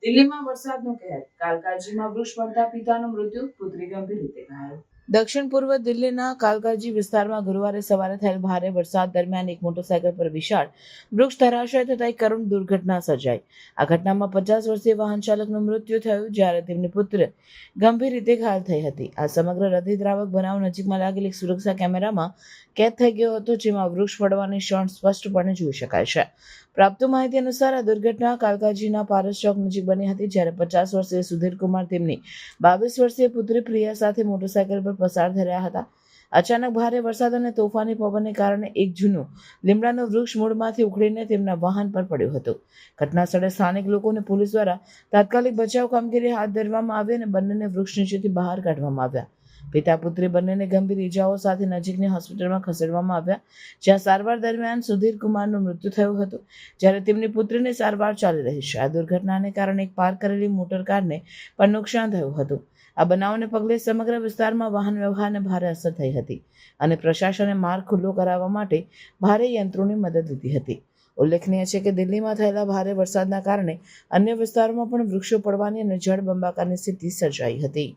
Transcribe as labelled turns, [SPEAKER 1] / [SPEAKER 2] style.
[SPEAKER 1] દિલ્હીમાં વરસાદનો કહેર, કાલકાજીમાં વૃક્ષ પડતા પિતાનું મૃત્યુ, પુત્રી ગંભીર રીતે ઘાયલ. દક્ષિણ પૂર્વ દિલ્હીના કાલકાજી વિસ્તારમાં ગુરુવારે સવારે થયેલ ભારે વરસાદ દરમિયાન એક મોટરસાયકલ પર વિશાળ વૃક્ષ ધરાશય થતા એક કરુણ દુર્ઘટના સર્જાઈ. આ ઘટનામાં 50 વર્ષીય વાહન ચાલકનું મૃત્યુ થયું, જ્યારે તેમની પુત્ર ગંભીર રીતે ઘાયલ થઈ હતી. આ સમગ્ર હૃદયદ્રાવક બનાવ નજીકમાં લાગેલ એક સુરક્ષા કેમેરામાં કેદ થઈ ગયો હતો, જેમાં વૃક્ષ પડવાની ક્ષણ સ્પષ્ટપણે જોઈ શકાય છે. પ્રાપ્ત માહિતી અનુસાર આ દુર્ઘટના કાલકાજીના પારસ ચોક નજીક બની હતી, જ્યારે 50 વર્ષીય સુધીર કુમાર તેમની 22 વર્ષીય પુત્રી પ્રિયા સાથે મોટરસાયકલ પર પસાર થઈ રહ્યા હતા. અચાનક ભારે વરસાદ અને તોફાની પવનને કારણે એક જૂનું લીમડાનું વૃક્ષ મૂળમાંથી ઉખડીને તેમના વાહન પર પડ્યું હતું. ઘટના સ્થળે સ્થાનિક લોકો અને પોલીસ દ્વારા તાત્કાલિક બચાવ કામગીરી હાથ ધરવામાં આવી અને બંનેને વૃક્ષ નીચેથી બહાર કાઢવામાં આવ્યા. પિતા પુત્રી બંનેને ગંભીર ઇજાઓ સાથે નજીકની હોસ્પિટલમાં ખસેડવામાં આવ્યા, જ્યાં સારવાર દરમિયાન સુધીર કુમારનું મૃત્યુ થયું હતું, જ્યારે તેમની પુત્રીની સારવાર ચાલી રહી છે. આ દુર્ઘટનાને કારણે એક પાર્ક કરેલી મોટર કારને પણ નુકસાન થયું હતું. આ બનાવને પગલે સમગ્ર વિસ્તારમાં વાહન વ્યવહારને ભારે અસર થઈ હતી અને પ્રશાસને માર્ગ ખુલ્લો કરાવવા માટે ભારે યંત્રોની મદદ લીધી હતી. ઉલ્લેખનીય છે કે દિલ્હીમાં થયેલા ભારે વરસાદના કારણે અન્ય વિસ્તારોમાં પણ વૃક્ષો પડવાની અને જળબંબાકારની સ્થિતિ સર્જાઈ હતી.